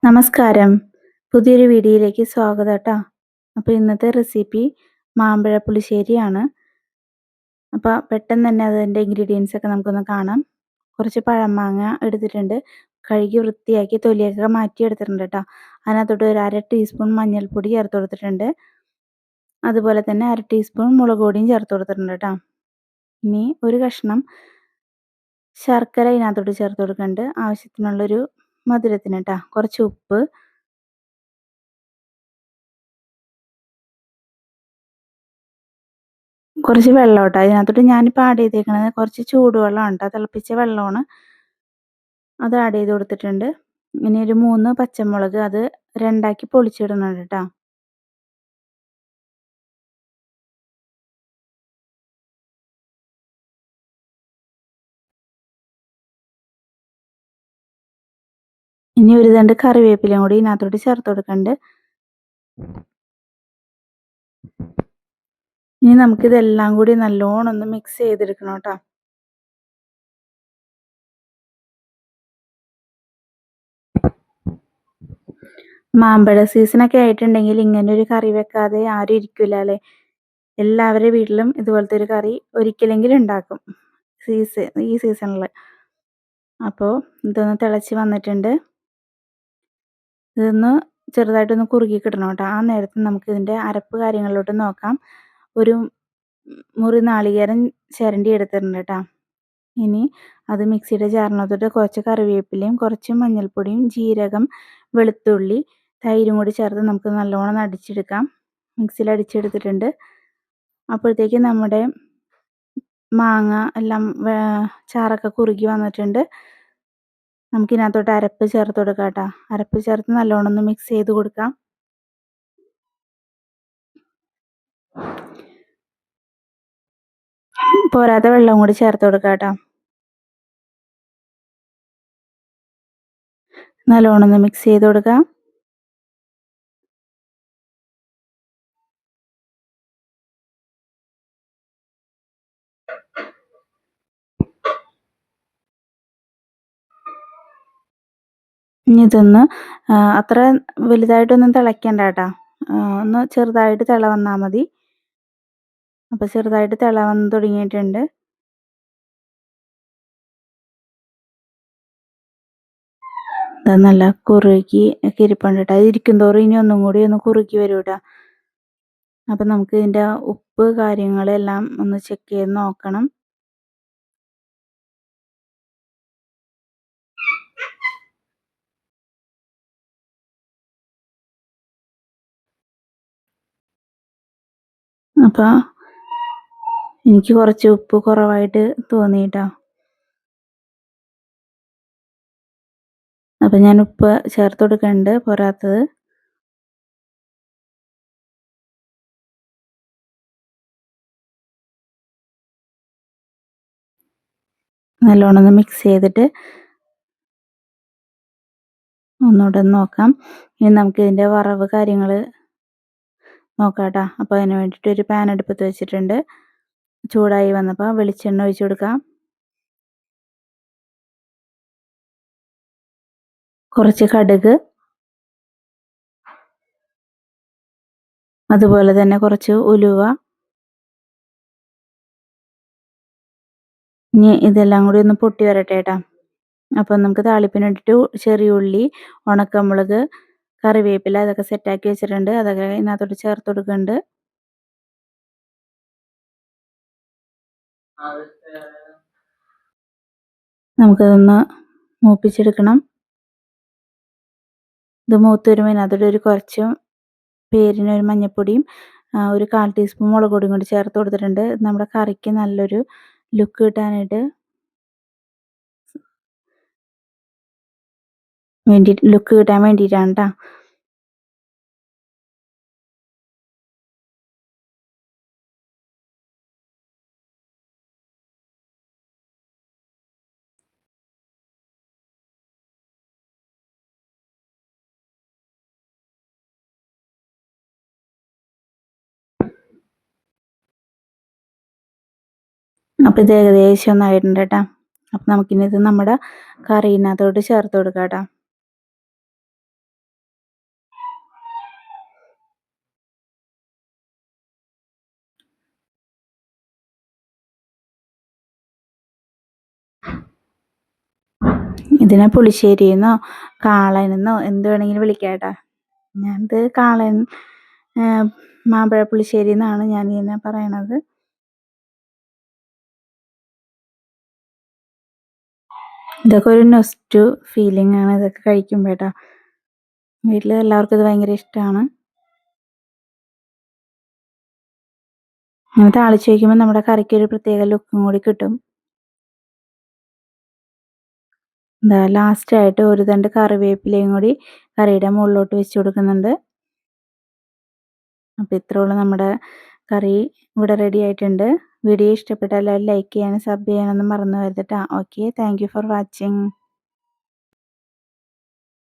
നമസ്കാരം. പുതിയൊരു വീഡിയോയിലേക്ക് സ്വാഗതം ട്ടോ. അപ്പോൾ ഇന്നത്തെ റെസിപ്പി മാമ്പഴ പുളിശ്ശേരിയാണ്. അപ്പോൾ പെട്ടെന്ന് തന്നെ അതിൻ്റെ ഇൻഗ്രീഡിയൻസ് ഒക്കെ നമുക്കൊന്ന് കാണാം. കുറച്ച് പഴമാങ്ങ എടുത്തിട്ടുണ്ട്. കഴുകി വൃത്തിയാക്കി തൊലിയൊക്കെ മാറ്റി എടുത്തിട്ടുണ്ട് ട്ടോ. അതിനകത്തോട്ട് ഒരു 1/2 ടീസ്പൂൺ മഞ്ഞൾപ്പൊടി ചേർത്ത് കൊടുത്തിട്ടുണ്ട്. അതുപോലെ തന്നെ 1/2 ടീസ്പൂൺ മുളക് പൊടിയും ചേർത്ത് കൊടുത്തിട്ടുണ്ട് ട്ടോ. ഇനി ഒരു കഷ്ണം ശർക്കര ഇതിനകത്തോട്ട് ചേർത്ത് കൊടുക്കുന്നുണ്ട്. ആവശ്യത്തിനുള്ളൊരു മധുരത്തിന് ട്ടോ. കുറച്ച് ഉപ്പ്, കുറച്ച് വെള്ളം കേട്ടോ. അതിനകത്തോട്ട് ഞാനിപ്പോൾ ആഡ് ചെയ്തേക്കണത് കുറച്ച് ചൂടുവെള്ളമാണ് കേട്ടോ. തിളപ്പിച്ച വെള്ളമാണ്. അത് ആഡ് ചെയ്ത് കൊടുത്തിട്ടുണ്ട്. ഇനി ഒരു 3 പച്ചമുളക് അത് രണ്ടാക്കി പൊളിച്ചിടുന്നുണ്ട് കേട്ടോ. ഇനി ഒരു തണ്ട് കറിവേപ്പിലയും കൂടി ഇതിനകത്തോട്ട് ചേർത്ത് കൊടുക്കുന്നുണ്ട്. ഇനി നമുക്കിതെല്ലാം കൂടി നല്ലോണം ഒന്ന് മിക്സ് ചെയ്തെടുക്കണം കേട്ടോ. മാമ്പഴ സീസണൊക്കെ ആയിട്ടുണ്ടെങ്കിൽ ഇങ്ങനെ ഒരു കറി വെക്കാതെ ആരും ഇരിക്കില്ല അല്ലേ. എല്ലാവരുടെ വീട്ടിലും ഇതുപോലത്തെ ഒരു കറി ഒരിക്കലെങ്കിലും ഉണ്ടാക്കും ഈ സീസണിൽ. അപ്പോൾ ഇതൊന്ന് തിളച്ച് വന്നിട്ടുണ്ട്. ഇതൊന്ന് ചെറുതായിട്ടൊന്ന് കുറുകി കിട്ടണം കേട്ടോ. ആ നേരത്ത് നമുക്ക് ഇതിൻ്റെ അരപ്പ് കാര്യങ്ങളിലോട്ട് നോക്കാം. ഒരു മുറി നാളികേരം ചിരണ്ടി എടുത്തിട്ടുണ്ട് കേട്ടോ. ഇനി അത് മിക്സിയുടെ ജാറിനകത്തോട്ട് കുറച്ച് കറിവേപ്പിലയും കുറച്ച് മഞ്ഞൾപ്പൊടിയും ജീരകം, വെളുത്തുള്ളി, തൈരും കൂടി ചേർത്ത് നമുക്ക് നല്ലോണം അടിച്ചെടുക്കാം. മിക്സിയിൽ അടിച്ചെടുത്തിട്ടുണ്ട്. അപ്പോഴത്തേക്ക് നമ്മുടെ മാങ്ങ എല്ലാം ചാറൊക്കെ കുറുകി വന്നിട്ടുണ്ട്. നമുക്കിതിനകത്തോട്ട് അരപ്പ് ചേർത്ത് കൊടുക്കാം കേട്ടോ. അരപ്പ് ചേർത്ത് നല്ലോണം ഒന്ന് മിക്സ് ചെയ്ത് കൊടുക്കാം. പോരാത്ത വെള്ളം കൂടി ചേർത്ത് കൊടുക്കാം കേട്ടോ. നല്ലോണം ഒന്ന് മിക്സ് ചെയ്ത് കൊടുക്കാം. ഇനി ഇതൊന്ന് അത്ര വലുതായിട്ടൊന്നും തിളയ്ക്കണ്ട കേട്ടോ. ഒന്ന് ചെറുതായിട്ട് തിള വന്നാൽ മതി. അപ്പോൾ ചെറുതായിട്ട് തിള വന്ന് തുടങ്ങിയിട്ടുണ്ട്. അത് നല്ല കുറുകി ഒക്കെ ഇരിപ്പുണ്ട് കേട്ടോ. അത് ഇരിക്കും തോറും ഇനി ഒന്നും കൂടി ഒന്ന് കുറുകി വരും കേട്ടോ. അപ്പം നമുക്ക് ഇതിൻ്റെ ഉപ്പ് കാര്യങ്ങളെല്ലാം ഒന്ന് ചെക്ക് ചെയ്ത് നോക്കണം. അപ്പോൾ എനിക്ക് കുറച്ച് ഉപ്പ് കുറവായിട്ട് തോന്നി കേട്ടോ. അപ്പം ഞാൻ ഉപ്പ് ചേർത്ത് കൊടുക്കുന്നുണ്ട് പോരാത്തത്. നല്ലോണം ഒന്ന് മിക്സ് ചെയ്തിട്ട് ഒന്നുകൂടെ നോക്കാം. ഇനി നമുക്ക് ഇതിൻ്റെ വറവ് കാര്യങ്ങൾ നോക്കാം കേട്ടോ. അപ്പോൾ അതിന് വേണ്ടിയിട്ട് ഒരു പാൻ അടുപ്പത്ത് വെച്ചിട്ടുണ്ട്. ചൂടായി വന്നപ്പോൾ വെളിച്ചെണ്ണ ഒഴിച്ച് കൊടുക്കാം. കുറച്ച് കടുക്, അതുപോലെ തന്നെ കുറച്ച് ഉലുവ. ഇനി ഇതെല്ലാം കൂടി ഒന്ന് പൊട്ടി വരട്ടെ കേട്ടോ. അപ്പം നമുക്ക് താളിപ്പിന് വേണ്ടിയിട്ട് ചെറിയ ഉള്ളി, ഉണക്കമുളക്, കറിവേപ്പില ഇതൊക്കെ സെറ്റാക്കി വെച്ചിട്ടുണ്ട്. അതൊക്കെ ഇതിനകത്തോട്ട് ചേർത്ത് കൊടുക്കുന്നുണ്ട്. നമുക്കതൊന്ന് മൂപ്പിച്ചെടുക്കണം. ഇത് മൂത്ത് വരുമ്പോൾ ഇതിനകത്തോട്ട് ഒരു കുറച്ച് പേരിന് ഒരു മഞ്ഞൾപ്പൊടിയും ഒരു 1/4 ടീസ്പൂൺ മുളക് പൊടിയും കൂടി ചേർത്ത് കൊടുത്തിട്ടുണ്ട്. നമ്മുടെ കറിക്ക് നല്ലൊരു ലുക്ക് കിട്ടാനായിട്ട് ലുക്ക് കിട്ടാൻ വേണ്ടിയിട്ടാണ് കേട്ടോ. അപ്പോൾ ഇത് ഏകദേശം ഒന്നായിട്ടുണ്ട് കേട്ടോ. അപ്പം നമുക്കിനി ഇത് നമ്മുടെ കറീനകത്തോട്ട് ചേർത്ത് കൊടുക്കാം കേട്ടോ. ഇതിനെ പുളിശ്ശേരിന്നോ കാളനെന്നോ എന്ത് വേണമെങ്കിലും വിളിക്കാം കേട്ടോ. ഞാനിത് കാളൻ മാമ്പഴ പുളിശ്ശേരി എന്നാണ് ഞാൻ ഇതിനെ പറയണത്. ഇതൊക്കെ ഒരു നൊസ്റ്റു ഫീലിംഗ് ആണ് ഇതൊക്കെ കഴിക്കുമ്പോൾ കേട്ടോ. വീട്ടിൽ എല്ലാവർക്കും ഇത് ഭയങ്കര ഇഷ്ടമാണ്. അങ്ങനെ താളിച്ച് വയ്ക്കുമ്പോൾ നമ്മുടെ കറിക്ക് ഒരു പ്രത്യേക ലുക്കും കൂടി കിട്ടും. എന്താ ലാസ്റ്റായിട്ട് ഒരു തണ്ട് കറിവേപ്പിലയും കൂടി കറിയുടെ മുകളിലോട്ട് വെച്ച് കൊടുക്കുന്നുണ്ട്. അപ്പോൾ ഇത്രേ ഉള്ളൂ, നമ്മുടെ കറി ഇവിടെ റെഡി ആയിട്ടുണ്ട്. വീഡിയോ ഇഷ്ടപ്പെട്ടാൽ ലൈക്ക് ചെയ്യാനും സബ് ചെയ്യാനൊന്നും മറന്നു വരുത് കേട്ടോ. Okay, thank you for watching.